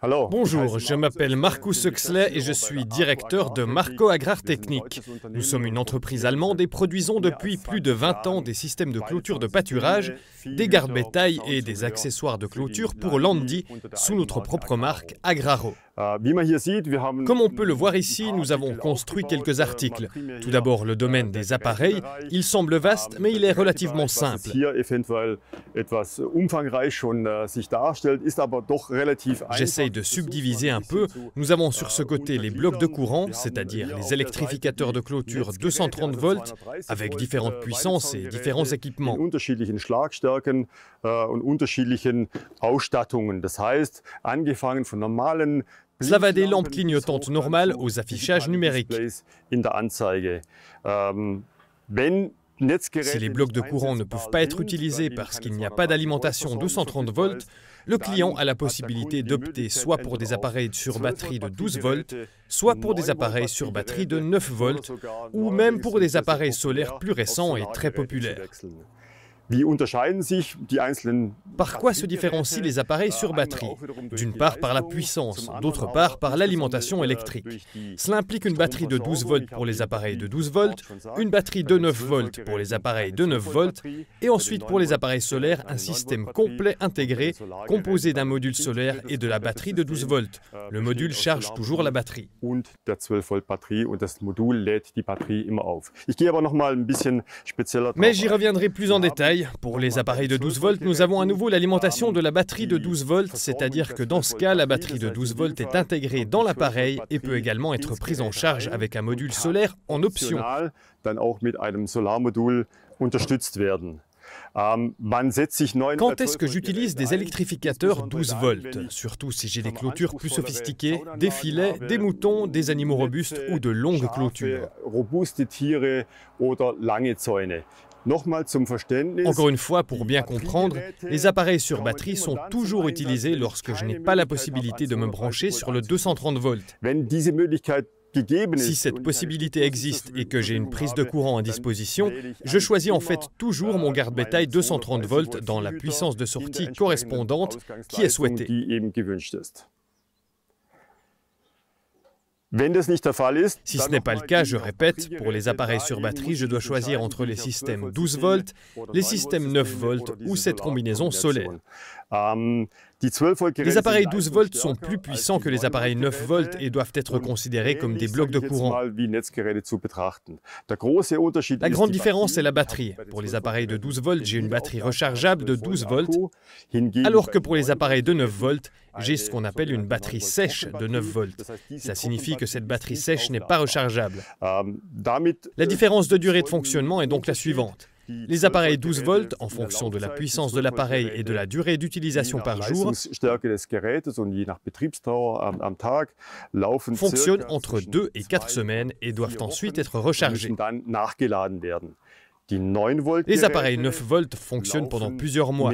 Bonjour, je m'appelle Markus Huxley et je suis directeur de Marco Agrartechnik. Nous sommes une entreprise allemande et produisons depuis plus de 20 ans des systèmes de clôture de pâturage, des garde-bétail et des accessoires de clôture pour Landi sous notre propre marque Agraro. Comme on peut le voir ici, nous avons construit quelques articles. Tout d'abord, le domaine des appareils. Il semble vaste, mais il est relativement simple. J'essaye de subdiviser un peu. Nous avons sur ce côté les blocs de courant, c'est-à-dire les électrificateurs de clôture 230 volts, avec différentes puissances et différents équipements. Cela va des lampes clignotantes normales aux affichages numériques. Si les blocs de courant ne peuvent pas être utilisés parce qu'il n'y a pas d'alimentation 230 volts, le client a la possibilité d'opter soit pour des appareils sur batterie de 12 volts, soit pour des appareils sur batterie de 9 volts, ou même pour des appareils solaires plus récents et très populaires. Par quoi se différencient les appareils sur batterie? D'une part par la puissance, d'autre part par l'alimentation électrique. Cela implique une batterie de 12 volts pour les appareils de 12 volts, une batterie de 9 volts pour les appareils de 9 volts, et ensuite pour les appareils solaires, un système complet intégré, composé d'un module solaire et de la batterie de 12 volts. Le module charge toujours la batterie. Mais j'y reviendrai plus en détail. Pour les appareils de 12 volts, nous avons à nouveau l'alimentation de la batterie de 12 volts, c'est-à-dire que dans ce cas, la batterie de 12 volts est intégrée dans l'appareil et peut également être prise en charge avec un module solaire en option. Quand est-ce que j'utilise des électrificateurs 12 volts? Surtout si j'ai des clôtures plus sophistiquées, des filets, des moutons, des animaux robustes ou de longues clôtures. Encore une fois, pour bien comprendre, les appareils sur batterie sont toujours utilisés lorsque je n'ai pas la possibilité de me brancher sur le 230 volts. Si cette possibilité existe et que j'ai une prise de courant à disposition, je choisis en fait toujours mon garde-bétail 230 volts dans la puissance de sortie correspondante qui est souhaitée. Si ce n'est pas le cas, je répète, pour les appareils sur batterie, je dois choisir entre les systèmes 12 volts, les systèmes 9 volts ou cette combinaison solaire. Les appareils 12 volts sont plus puissants que les appareils 9 volts et doivent être considérés comme des blocs de courant. La grande différence est la batterie. Pour les appareils de 12 volts, j'ai une batterie rechargeable de 12 volts, alors que pour les appareils de 9 volts, j'ai ce qu'on appelle une batterie sèche de 9 volts. Ça signifie que cette batterie sèche n'est pas rechargeable. La différence de durée de fonctionnement est donc la suivante. Les appareils 12 volts, en fonction de la puissance de l'appareil et de la durée d'utilisation par jour, fonctionnent entre 2 et 4 semaines et doivent ensuite être rechargés. Les appareils 9 volts fonctionnent pendant plusieurs mois.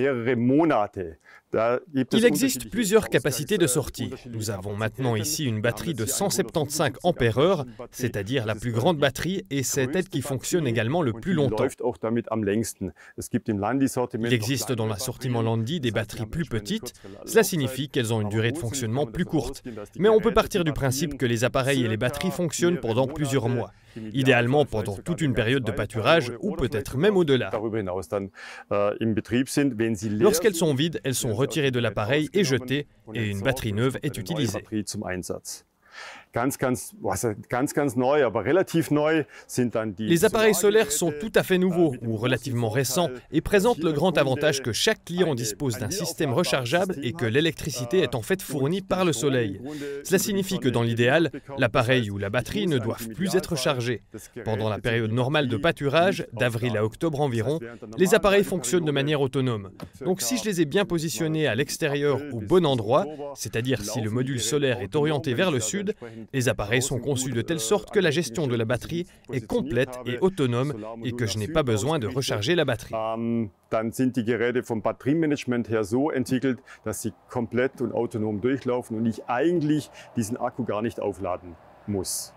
Il existe plusieurs capacités de sortie. Nous avons maintenant ici une batterie de 175 ampères-heure, c'est-à-dire la plus grande batterie, et c'est elle qui fonctionne également le plus longtemps. Il existe dans l'assortiment Landi des batteries plus petites. Cela signifie qu'elles ont une durée de fonctionnement plus courte. Mais on peut partir du principe que les appareils et les batteries fonctionnent pendant plusieurs mois. Idéalement pendant toute une période de pâturage ou peut-être même au-delà. Lorsqu'elles sont vides, elles sont retirées de l'appareil et jetées, et une batterie neuve est utilisée. Les appareils solaires sont tout à fait nouveaux ou relativement récents et présentent le grand avantage que chaque client dispose d'un système rechargeable et que l'électricité est en fait fournie par le soleil. Cela signifie que dans l'idéal, l'appareil ou la batterie ne doivent plus être chargés. Pendant la période normale de pâturage, d'avril à octobre environ, les appareils fonctionnent de manière autonome. Donc si je les ai bien positionnés à l'extérieur au bon endroit, c'est-à-dire si le module solaire est orienté vers le sud, les appareils sont conçus de telle sorte que la gestion de la batterie est complète et autonome et que je n'ai pas besoin de recharger la batterie. Dann sind die Geräte vom Batteriemanagement her so entwickelt, dass sie komplett und autonom durchlaufen und ich eigentlich diesen Akku gar nicht aufladen muss.